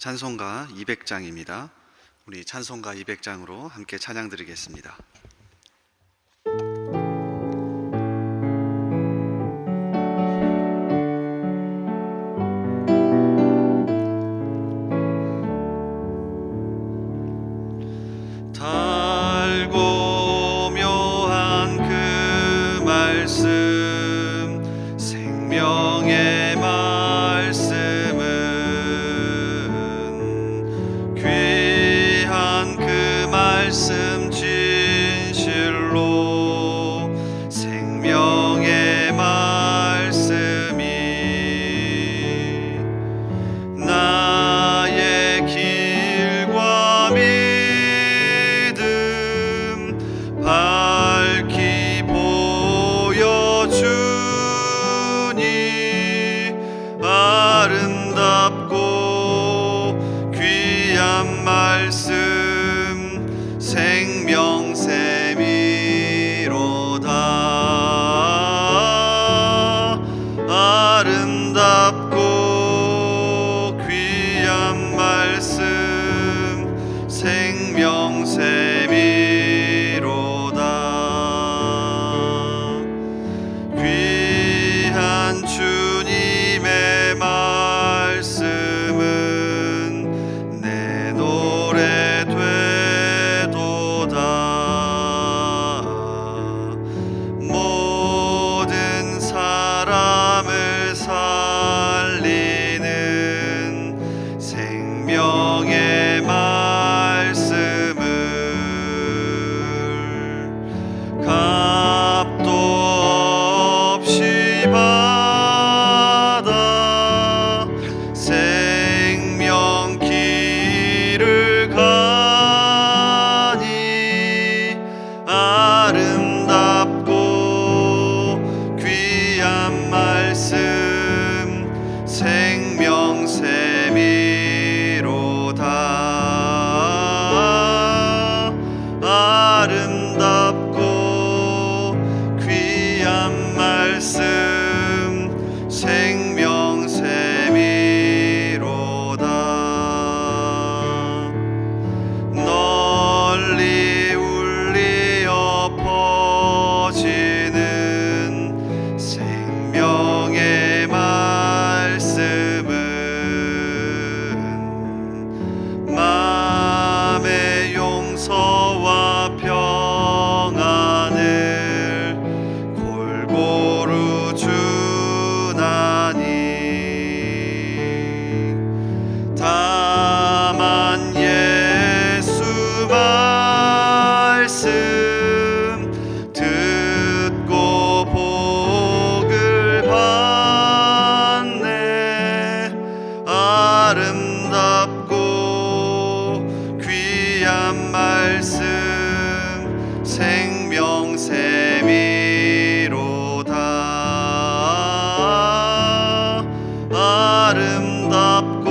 찬송가 200장입니다. 우리 찬송가 200장으로 함께 찬양 드리겠습니다. 달고 묘한 그 말씀, 생명의 말씀은 귀한 그 말씀 진실로 생명의 말씀이 나의 길과 믿음 밝히 보여주니 아름답고 귀한 말씀 생명샘이로다. 아름답고 귀한 말씀 생명샘이로다. 귀한 주님의 말씀은 내 노래 되도다. 모든 사람을 살리는 생명의 말씀을 값도 없이 받아 생명 길을 가니 아름답고 귀한 말씀 생명샘이로다. 아름답고 귀한 말씀 생명샘이로다. 널리 울리어 퍼지는 생명의 말씀은 마음의 용서와 평안을 골고루 주나니 다만 예수 말씀 듣고 복을 받네. 아름답고 귀한 말씀 생명샘이로다. 아름답고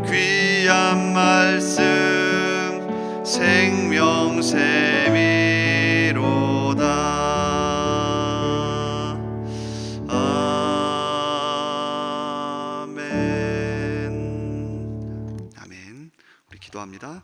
귀한 말씀 생명샘이로다. 아멘. 아멘. 우리 기도합니다.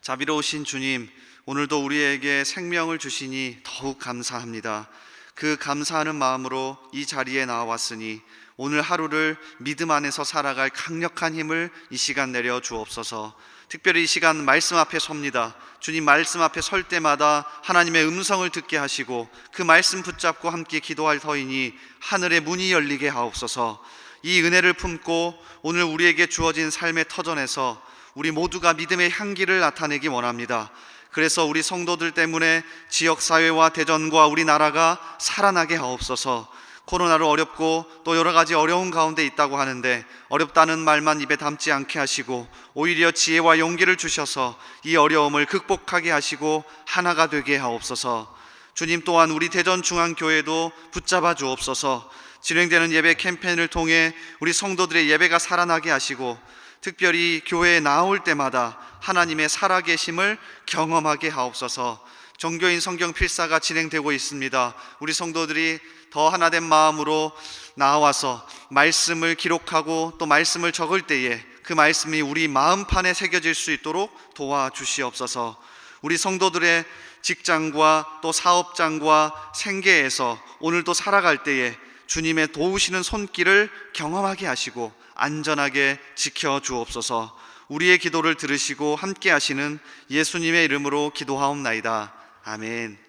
자비로우신 주님, 오늘도 우리에게 생명을 주시니 더욱 감사합니다. 그 감사하는 마음으로 이 자리에 나왔으니 오늘 하루를 믿음 안에서 살아갈 강력한 힘을 이 시간 내려 주옵소서. 특별히 이 시간 말씀 앞에 섭니다. 주님 말씀 앞에 설 때마다 하나님의 음성을 듣게 하시고 그 말씀 붙잡고 함께 기도할 터이니 하늘의 문이 열리게 하옵소서. 이 은혜를 품고 오늘 우리에게 주어진 삶의 터전에서 우리 모두가 믿음의 향기를 나타내기 원합니다. 그래서 우리 성도들 때문에 지역사회와 대전과 우리나라가 살아나게 하옵소서. 코로나로 어렵고 또 여러 가지 어려운 가운데 있다고 하는데 어렵다는 말만 입에 담지 않게 하시고 오히려 지혜와 용기를 주셔서 이 어려움을 극복하게 하시고 하나가 되게 하옵소서. 주님 또한 우리 대전중앙교회도 붙잡아 주옵소서. 진행되는 예배 캠페인을 통해 우리 성도들의 예배가 살아나게 하시고 특별히 교회에 나올 때마다 하나님의 살아계심을 경험하게 하옵소서. 종교인 성경 필사가 진행되고 있습니다. 우리 성도들이 더 하나된 마음으로 나와서 말씀을 기록하고 또 말씀을 적을 때에 그 말씀이 우리 마음판에 새겨질 수 있도록 도와주시옵소서. 우리 성도들의 직장과 또 사업장과 생계에서 오늘도 살아갈 때에 주님의 도우시는 손길을 경험하게 하시고 안전하게 지켜주옵소서. 우리의 기도를 들으시고 함께 하시는 예수님의 이름으로 기도하옵나이다. 아멘.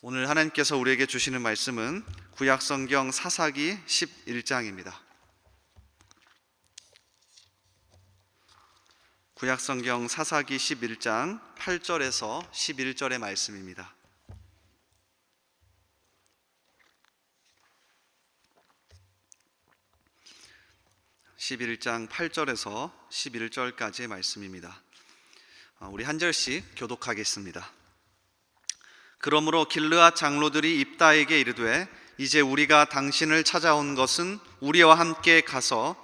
오늘 하나님께서 우리에게 주시는 말씀은 구약성경 사사기 11장입니다. 구약성경 사사기 11장 8절에서 11절의 말씀입니다. 11장 8절에서 11절까지의 말씀입니다. 우리 한 절씩 교독하겠습니다. 그러므로 길르앗 장로들이 입다에게 이르되 이제 우리가 당신을 찾아온 것은 우리와 함께 가서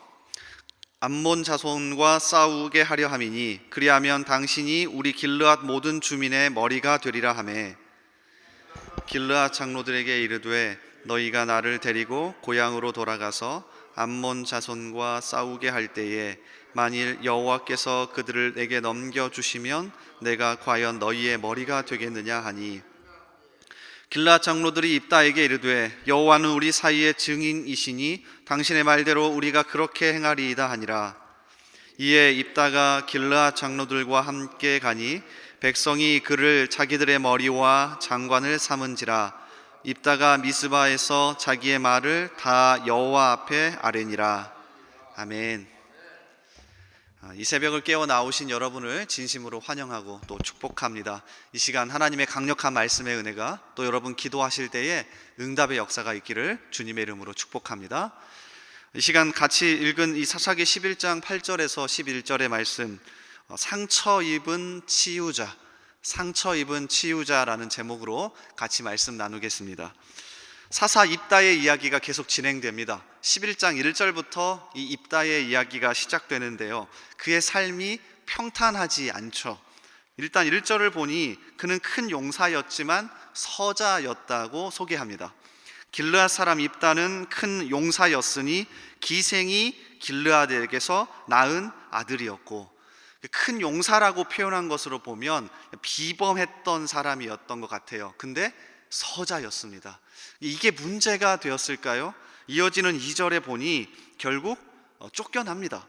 암몬 자손과 싸우게 하려 함이니 그리하면 당신이 우리 길르앗 모든 주민의 머리가 되리라 하매 길르앗 장로들에게 이르되 너희가 나를 데리고 고향으로 돌아가서 암몬 자손과 싸우게 할 때에 만일 여호와께서 그들을 내게 넘겨주시면 내가 과연 너희의 머리가 되겠느냐 하니 길르앗 장로들이 입다에게 이르되 여호와는 우리 사이의 증인이시니 당신의 말대로 우리가 그렇게 행하리이다 하니라. 이에 입다가 길르앗 장로들과 함께 가니 백성이 그를 자기들의 머리와 장관을 삼은지라. 입다가 미스바에서 자기의 말을 다 여호와 앞에 아뢰니라. 아멘. 이 새벽을 깨어 나오신 여러분을 진심으로 환영하고 또 축복합니다. 이 시간 하나님의 강력한 말씀의 은혜가 또 여러분 기도하실 때에 응답의 역사가 있기를 주님의 이름으로 축복합니다. 이 시간 같이 읽은 이 사사기 11장 8절에서 11절의 말씀, 상처 입은 치유자, 상처 입은 치유자라는 제목으로 같이 말씀 나누겠습니다. 사사 입다의 이야기가 계속 진행됩니다. 11장 1절부터 이 입다의 이야기가 시작되는데요, 그의 삶이 평탄하지 않죠. 일단 1절을 보니 그는 큰 용사였지만 서자였다고 소개합니다. 길르앗 사람 입다는 큰 용사였으니 기생이 길르앗에게서 낳은 아들이었고, 큰 용사라고 표현한 것으로 보면 비범했던 사람이었던 것 같아요. 근데 서자였습니다. 이게 문제가 되었을까요? 이어지는 2절에 보니 결국 쫓겨납니다.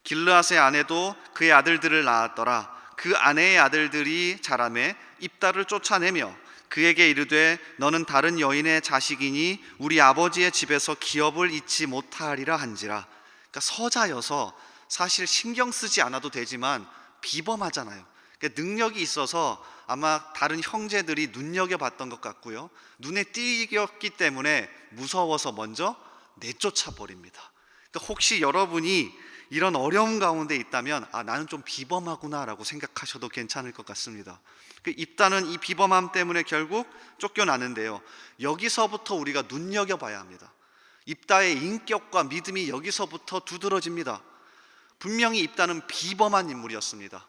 길르앗의 아내도 그의 아들들을 낳았더라. 그 아내의 아들들이 자라매 입다를 쫓아내며 그에게 이르되 너는 다른 여인의 자식이니 우리 아버지의 집에서 기업을 잊지 못하리라 한지라. 그러니까 서자여서 사실 신경 쓰지 않아도 되지만 비범하잖아요. 그러니까 능력이 있어서 아마 다른 형제들이 눈여겨봤던 것 같고요, 눈에 띄었기 때문에 무서워서 먼저 내쫓아 버립니다. 그러니까 혹시 여러분이 이런 어려움 가운데 있다면 나는 좀 비범하구나 라고 생각하셔도 괜찮을 것 같습니다. 입다는 이 비범함 때문에 결국 쫓겨나는데요, 여기서부터 우리가 눈여겨봐야 합니다. 입다의 인격과 믿음이 여기서부터 두드러집니다. 분명히 입다는 비범한 인물이었습니다.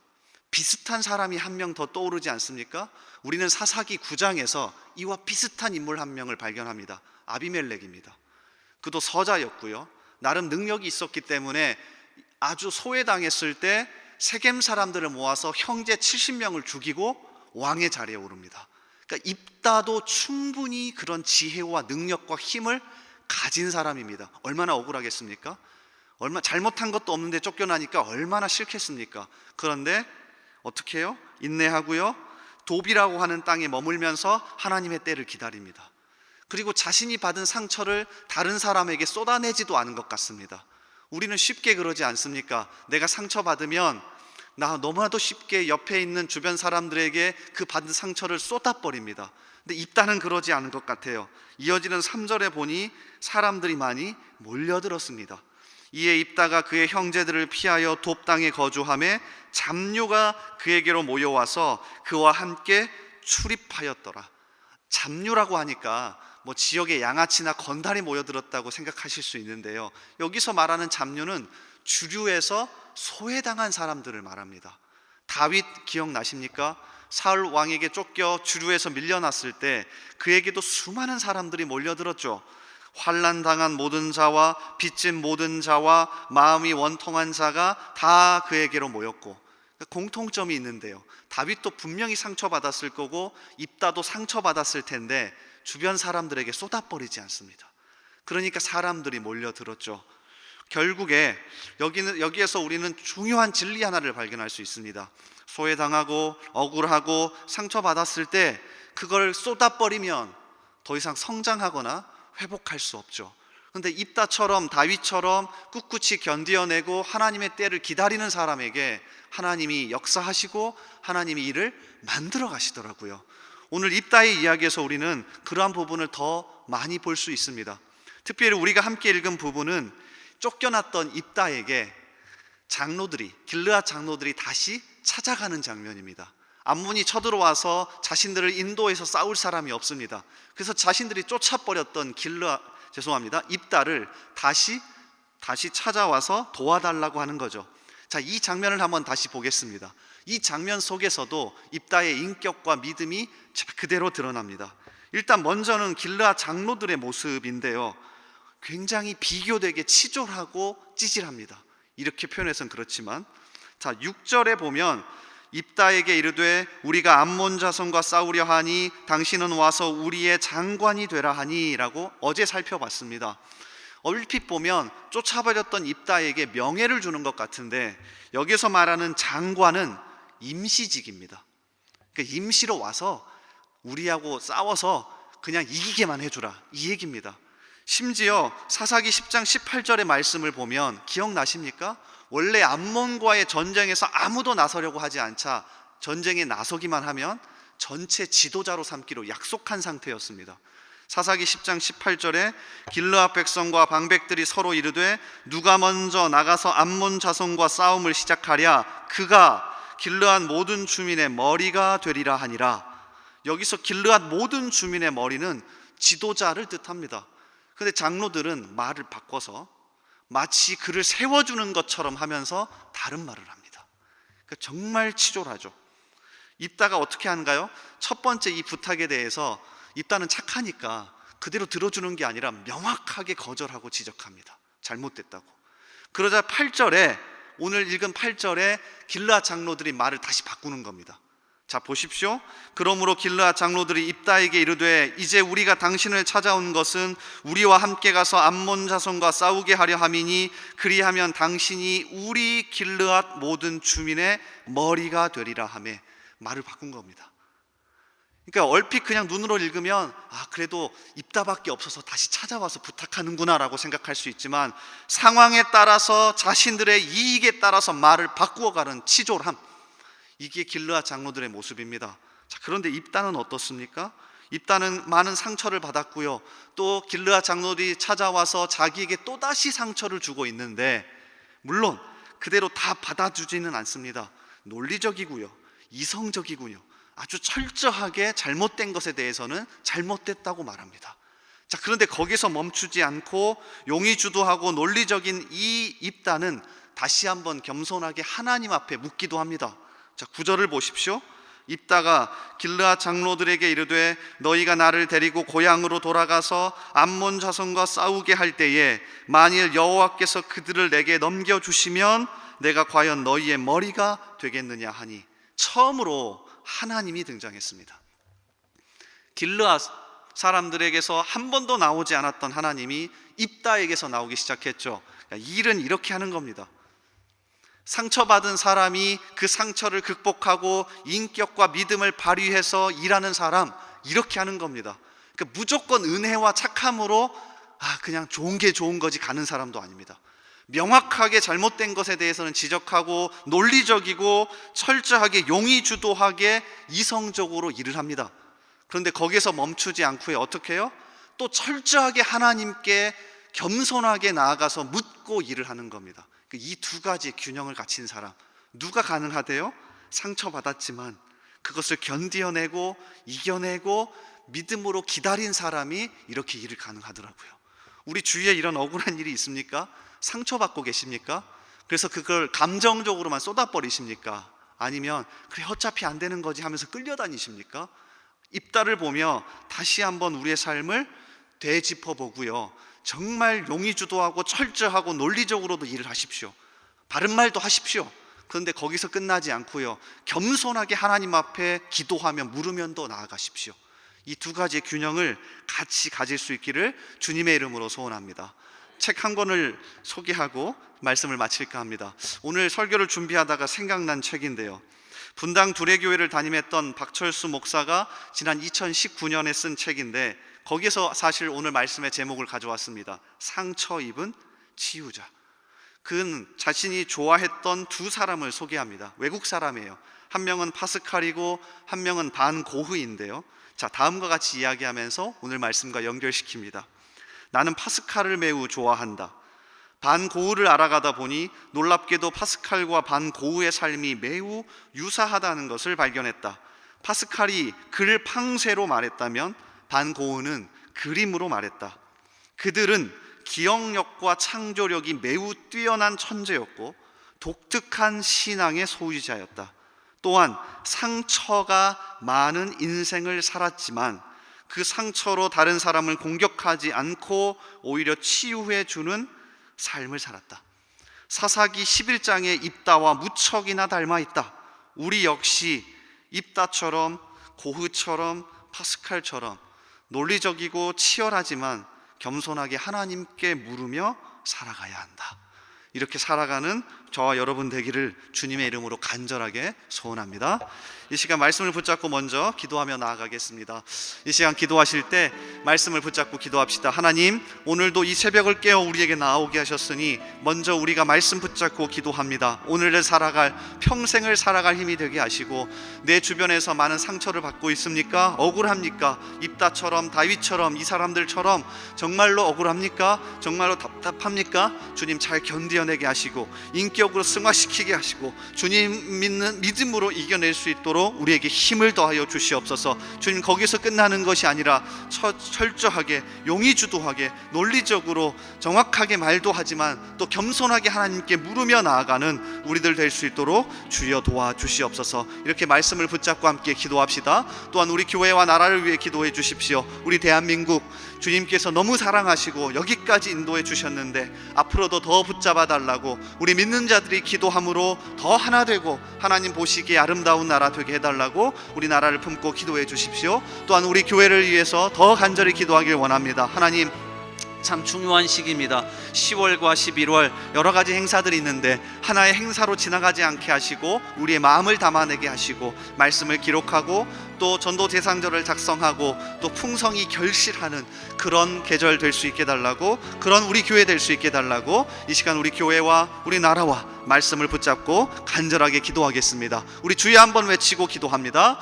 비슷한 사람이 한 명 더 떠오르지 않습니까? 우리는 사사기 9장에서 이와 비슷한 인물 한 명을 발견합니다. 아비멜렉입니다. 그도 서자였고요, 나름 능력이 있었기 때문에 아주 소외당했을 때 세겜 사람들을 모아서 형제 70명을 죽이고 왕의 자리에 오릅니다. 그러니까 입다도 충분히 그런 지혜와 능력과 힘을 가진 사람입니다. 얼마나 억울하겠습니까? 얼마 잘못한 것도 없는데 쫓겨나니까 얼마나 싫겠습니까? 그런데 어떻게 해요? 인내하고요, 도비라고 하는 땅에 머물면서 하나님의 때를 기다립니다. 그리고 자신이 받은 상처를 다른 사람에게 쏟아내지도 않은 것 같습니다. 우리는 쉽게 그러지 않습니까? 내가 상처받으면 나 너무나도 쉽게 옆에 있는 주변 사람들에게 그 받은 상처를 쏟아버립니다. 근데 입다는 그러지 않은 것 같아요. 이어지는 3절에 보니 사람들이 많이 몰려들었습니다. 이에 입다가 그의 형제들을 피하여 돕 땅에 거주하며 잡류가 그에게로 모여와서 그와 함께 출입하였더라. 잡류라고 하니까 지역에 양아치나 건달이 모여들었다고 생각하실 수 있는데요, 여기서 말하는 잡류는 주류에서 소외당한 사람들을 말합니다. 다윗 기억나십니까? 사울 왕에게 쫓겨 주류에서 밀려났을 때 그에게도 수많은 사람들이 몰려들었죠. 환난 당한 모든 자와 빚진 모든 자와 마음이 원통한 자가 다 그에게로 모였고, 공통점이 있는데요, 다윗도 분명히 상처받았을 거고 입다도 상처받았을 텐데 주변 사람들에게 쏟아버리지 않습니다. 그러니까 사람들이 몰려들었죠. 결국에 여기에서 우리는 중요한 진리 하나를 발견할 수 있습니다. 소외당하고 억울하고 상처받았을 때 그걸 쏟아버리면 더 이상 성장하거나 회복할 수 없죠. 그런데 입다처럼 다윗처럼 꿋꿋이 견디어내고 하나님의 때를 기다리는 사람에게 하나님이 역사하시고 하나님이 일을 만들어 가시더라고요. 오늘 입다의 이야기에서 우리는 그러한 부분을 더 많이 볼 수 있습니다. 특별히 우리가 함께 읽은 부분은 쫓겨났던 입다에게 길르앗 장로들이 다시 찾아가는 장면입니다. 암몬이 쳐들어와서 자신들을 인도해서 싸울 사람이 없습니다. 그래서 자신들이 쫓아버렸던 입다를 다시 찾아와서 도와달라고 하는 거죠. 자, 이 장면을 한번 다시 보겠습니다. 이 장면 속에서도 입다의 인격과 믿음이 그대로 드러납니다. 일단 먼저는 길르앗 장로들의 모습인데요, 굉장히 비교되게 치졸하고 찌질합니다. 이렇게 표현해서는 그렇지만, 자, 6절에 보면 입다에게 이르되 우리가 암몬 자손과 싸우려 하니 당신은 와서 우리의 장관이 되라 하니 라고 어제 살펴봤습니다. 얼핏 보면 쫓아버렸던 입다에게 명예를 주는 것 같은데 여기서 말하는 장관은 임시직입니다. 그러니까 임시로 와서 우리하고 싸워서 그냥 이기게만 해주라, 이 얘기입니다. 심지어 사사기 10장 18절의 말씀을 보면 기억나십니까? 원래 암몬과의 전쟁에서 아무도 나서려고 하지 않자 전쟁에 나서기만 하면 전체 지도자로 삼기로 약속한 상태였습니다. 사사기 10장 18절에 길르앗 백성과 방백들이 서로 이르되 누가 먼저 나가서 암몬 자손과 싸움을 시작하랴 그가 길르앗 모든 주민의 머리가 되리라 하니라. 여기서 길르앗 모든 주민의 머리는 지도자를 뜻합니다. 그런데 장로들은 말을 바꿔서 마치 그를 세워주는 것처럼 하면서 다른 말을 합니다. 그러니까 정말 치졸하죠. 입다가 어떻게 하는가요? 첫 번째 이 부탁에 대해서 입다는 착하니까 그대로 들어주는 게 아니라 명확하게 거절하고 지적합니다. 잘못됐다고. 그러자 8절에, 오늘 읽은 8절에 길르앗 장로들이 말을 다시 바꾸는 겁니다. 자, 보십시오. 그러므로 길르앗 장로들이 입다에게 이르되 이제 우리가 당신을 찾아온 것은 우리와 함께 가서 암몬 자손과 싸우게 하려 함이니 그리하면 당신이 우리 길르앗 모든 주민의 머리가 되리라 하매 말을 바꾼 겁니다. 그러니까 얼핏 그냥 눈으로 읽으면 그래도 입다밖에 없어서 다시 찾아와서 부탁하는구나 라고 생각할 수 있지만 상황에 따라서 자신들의 이익에 따라서 말을 바꾸어가는 치졸함, 이게 길르앗 장로들의 모습입니다. 자, 그런데 입다는 어떻습니까? 입다는 많은 상처를 받았고요, 또 길르앗 장로들이 찾아와서 자기에게 또다시 상처를 주고 있는데 물론 그대로 다 받아주지는 않습니다. 논리적이고요, 이성적이군요, 아주 철저하게 잘못된 것에 대해서는 잘못됐다고 말합니다. 자, 그런데 거기서 멈추지 않고 용의 주도하고 논리적인 이 입다는 다시 한번 겸손하게 하나님 앞에 묻기도 합니다. 자, 9절을 보십시오. 입다가 길르앗 장로들에게 이르되 너희가 나를 데리고 고향으로 돌아가서 암몬 자손과 싸우게 할 때에 만일 여호와께서 그들을 내게 넘겨주시면 내가 과연 너희의 머리가 되겠느냐 하니, 처음으로 하나님이 등장했습니다. 길르앗 사람들에게서 한 번도 나오지 않았던 하나님이 입다에게서 나오기 시작했죠. 일은 이렇게 하는 겁니다. 상처받은 사람이 그 상처를 극복하고 인격과 믿음을 발휘해서 일하는 사람, 이렇게 하는 겁니다. 그러니까 무조건 은혜와 착함으로 그냥 좋은 게 좋은 거지 가는 사람도 아닙니다. 명확하게 잘못된 것에 대해서는 지적하고 논리적이고 철저하게 용의주도하게 이성적으로 일을 합니다. 그런데 거기서 멈추지 않고 어떻게 해요? 또 철저하게 하나님께 겸손하게 나아가서 묻고 일을 하는 겁니다. 이 두 가지 균형을 갖춘 사람, 누가 가능하대요? 상처받았지만 그것을 견디어내고 이겨내고 믿음으로 기다린 사람이 이렇게 일을 가능하더라고요. 우리 주위에 이런 억울한 일이 있습니까? 상처받고 계십니까? 그래서 그걸 감정적으로만 쏟아버리십니까? 아니면 그래 어차피 안 되는 거지 하면서 끌려다니십니까? 입다를 보며 다시 한번 우리의 삶을 되짚어보고요, 정말 용의주도하고 철저하고 논리적으로도 일을 하십시오. 바른 말도 하십시오. 그런데 거기서 끝나지 않고요, 겸손하게 하나님 앞에 기도하며 물으면도 나아가십시오. 이 두 가지의 균형을 같이 가질 수 있기를 주님의 이름으로 소원합니다. 책 한 권을 소개하고 말씀을 마칠까 합니다. 오늘 설교를 준비하다가 생각난 책인데요, 분당 두레교회를 담임했던 박철수 목사가 지난 2019년에 쓴 책인데, 거기에서 사실 오늘 말씀의 제목을 가져왔습니다. 상처 입은 치유자. 그는 자신이 좋아했던 두 사람을 소개합니다. 외국 사람이에요. 한 명은 파스칼이고 한 명은 반 고흐인데요, 자, 다음과 같이 이야기하면서 오늘 말씀과 연결시킵니다. 나는 파스칼을 매우 좋아한다. 반 고흐를 알아가다 보니 놀랍게도 파스칼과 반 고흐의 삶이 매우 유사하다는 것을 발견했다. 파스칼이 글 팡세로 말했다면 반 고흐는 그림으로 말했다. 그들은 기억력과 창조력이 매우 뛰어난 천재였고 독특한 신앙의 소유자였다. 또한 상처가 많은 인생을 살았지만 그 상처로 다른 사람을 공격하지 않고 오히려 치유해 주는 삶을 살았다. 사사기 11장의 입다와 무척이나 닮아 있다. 우리 역시 입다처럼 고흐처럼 파스칼처럼 논리적이고 치열하지만 겸손하게 하나님께 물으며 살아가야 한다. 이렇게 살아가는 저와 여러분 되기를 주님의 이름으로 간절하게 소원합니다. 이 시간 말씀을 붙잡고 먼저 기도하며 나아가겠습니다. 이 시간 기도하실 때 말씀을 붙잡고 기도합시다. 하나님, 오늘도 이 새벽을 깨어 우리에게 나오게 하셨으니 먼저 우리가 말씀 붙잡고 기도합니다. 오늘을 살아갈, 평생을 살아갈 힘이 되게 하시고, 내 주변에서 많은 상처를 받고 있습니까? 억울합니까? 입다처럼 다윗처럼 이 사람들처럼 정말로 억울합니까? 정말로 답답합니까? 주님 잘 견뎌내게 하시고 인격으로 승화시키게 하시고 주님 믿는 믿음으로 이겨낼 수 있도록 우리에게 힘을 더하여 주시옵소서. 주님, 거기서 끝나는 것이 아니라 철저하게 용의주도하게 논리적으로 정확하게 말도 하지만 또 겸손하게 하나님께 물으며 나아가는 우리들 될 수 있도록 주여 도와주시옵소서. 이렇게 말씀을 붙잡고 함께 기도합시다. 또한 우리 교회와 나라를 위해 기도해 주십시오. 우리 대한민국 주님께서 너무 사랑하시고 여기까지 인도해 주셨는데 앞으로도 더 붙잡아 달라고 우리 믿는 자들이 기도함으로 더 하나 되고 하나님 보시기에 아름다운 나라 되게 해달라고 우리 나라를 품고 기도해 주십시오. 또한 우리 교회를 위해서 더 간절히 기도하길 원합니다. 하나님, 참 중요한 시기입니다. 10월과 11월 여러 가지 행사들이 있는데 하나의 행사로 지나가지 않게 하시고 우리의 마음을 담아내게 하시고 말씀을 기록하고 또 전도 대상자를 작성하고 또 풍성히 결실하는 그런 계절 될 수 있게 달라고, 그런 우리 교회 될 수 있게 달라고 이 시간 우리 교회와 우리 나라와 말씀을 붙잡고 간절하게 기도하겠습니다. 우리 주여 한번 외치고 기도합니다.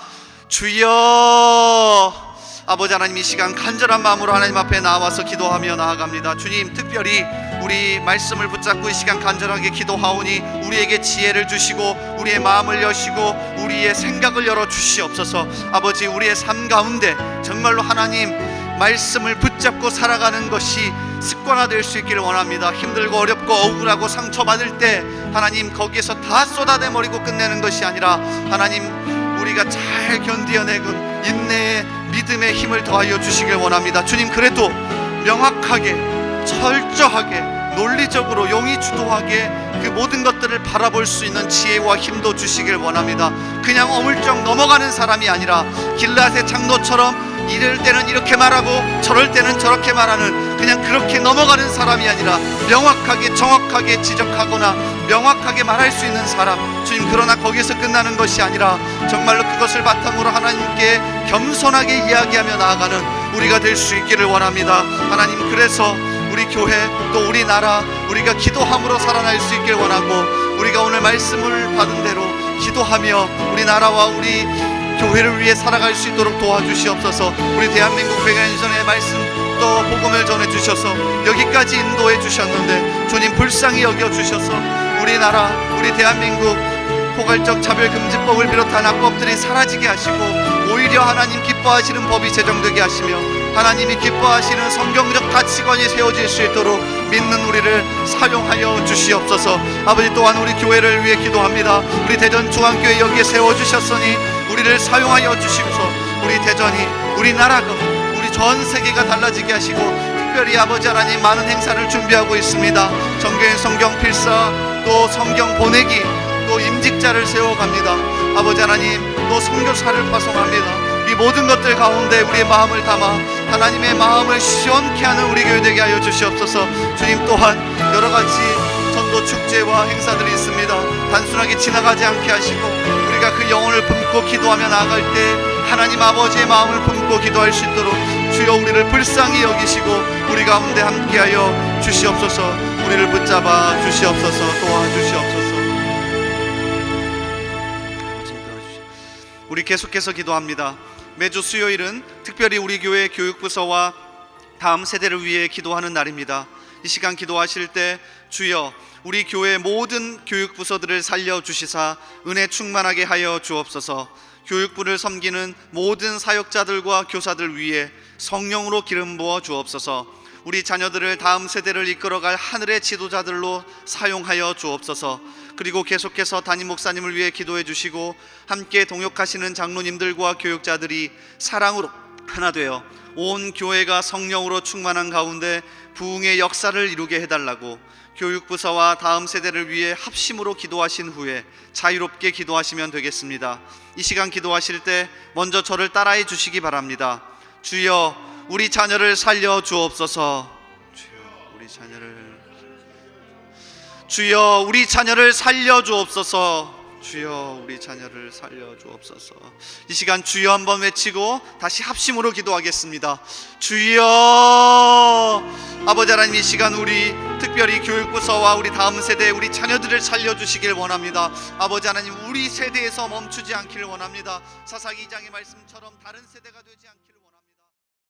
주여. 아버지 하나님, 이 시간 간절한 마음으로 하나님 앞에 나와서 기도하며 나아갑니다. 주님, 특별히 우리 말씀을 붙잡고 이 시간 간절하게 기도하오니 우리에게 지혜를 주시고 우리의 마음을 여시고 우리의 생각을 열어 주시옵소서. 아버지, 우리의 삶 가운데 정말로 하나님 말씀을 붙잡고 살아가는 것이 습관화될 수 있기를 원합니다. 힘들고 어렵고 억울하고 상처받을 때 하나님 거기에서 다 쏟아내버리고 끝내는 것이 아니라 하나님 우리가 잘 견디어내는 인내의 믿음의 힘을 더하여 주시길 원합니다. 주님, 그래도 명확하게 철저하게 논리적으로 용의주도하게 그 모든 것들을 바라볼 수 있는 지혜와 힘도 주시길 원합니다. 그냥 어물쩍 넘어가는 사람이 아니라 길앗의 장로처럼 이럴 때는 이렇게 말하고 저럴 때는 저렇게 말하는 그냥 그렇게 넘어가는 사람이 아니라 명확하게 정확하게 지적하거나 명확하게 말할 수 있는 사람. 주님, 그러나 거기서 끝나는 것이 아니라 정말로 그것을 바탕으로 하나님께 겸손하게 이야기하며 나아가는 우리가 될 수 있기를 원합니다. 하나님, 그래서 우리 교회 또 우리 나라 우리가 기도함으로 살아날 수 있길 원하고 우리가 오늘 말씀을 받은 대로 기도하며 우리 나라와 우리 교회를 위해 살아갈 수 있도록 도와주시옵소서. 우리 대한민국 100년 전의 말씀 또 복음을 전해주셔서 여기까지 인도해 주셨는데 주님 불쌍히 여겨주셔서 우리 나라 우리 대한민국 포괄적 차별금지법을 비롯한 악법들이 사라지게 하시고 오히려 하나님 기뻐하시는 법이 제정되게 하시며 하나님이 기뻐하시는 성경적 가치관이 세워질 수 있도록 믿는 우리를 사용하여 주시옵소서. 아버지, 또한 우리 교회를 위해 기도합니다. 우리 대전 중앙교회 여기에 세워주셨으니 우리를 사용하여 주시옵소서. 우리 대전이, 우리나라가, 우리 전 세계가 달라지게 하시고, 특별히 아버지 하나님 많은 행사를 준비하고 있습니다. 정교인 성경 필사, 또 성경 보내기, 또 임직자를 세워갑니다. 아버지 하나님, 또 선교사를 파송합니다. 이 모든 것들 가운데 우리의 마음을 담아 하나님의 마음을 시원케 하는 우리 교회 되게 하여 주시옵소서. 주님, 또한 여러 가지 전도 축제와 행사들이 있습니다. 단순하게 지나가지 않게 하시고 우리가 그 영혼을 품고 기도하며 나아갈 때 하나님 아버지의 마음을 품고 기도할 수 있도록 주여 우리를 불쌍히 여기시고 우리 가운데 함께하여 주시옵소서. 우리를 붙잡아 주시옵소서. 도와주시옵소서. 우리 계속해서 기도합니다. 매주 수요일은 특별히 우리 교회 교육부서와 다음 세대를 위해 기도하는 날입니다. 이 시간 기도하실 때 주여 우리 교회 모든 교육부서들을 살려주시사 은혜 충만하게 하여 주옵소서. 교육부를 섬기는 모든 사역자들과 교사들 위해 성령으로 기름 부어 주옵소서. 우리 자녀들을 다음 세대를 이끌어갈 하늘의 지도자들로 사용하여 주옵소서. 그리고 계속해서 담임 목사님을 위해 기도해 주시고 함께 동역하시는 장로님들과 교육자들이 사랑으로 하나 되어 온 교회가 성령으로 충만한 가운데 부흥의 역사를 이루게 해달라고 교육부서와 다음 세대를 위해 합심으로 기도하신 후에 자유롭게 기도하시면 되겠습니다. 이 시간 기도하실 때 먼저 저를 따라해 주시기 바랍니다. 주여 우리 자녀를 살려 주옵소서. 주여 우리 자녀를 살려 주옵소서. 주여 우리 자녀를 살려 주옵소서. 이 시간 주여 한번 외치고 다시 합심으로 기도하겠습니다. 주여. 아버지 하나님, 이 시간 우리 특별히 교육부서와 우리 다음 세대 우리 자녀들을 살려주시길 원합니다. 아버지 하나님, 우리 세대에서 멈추지 않기를 원합니다. 사사기 2장의 말씀처럼 다른 세대가 되지 않기를 원합니다.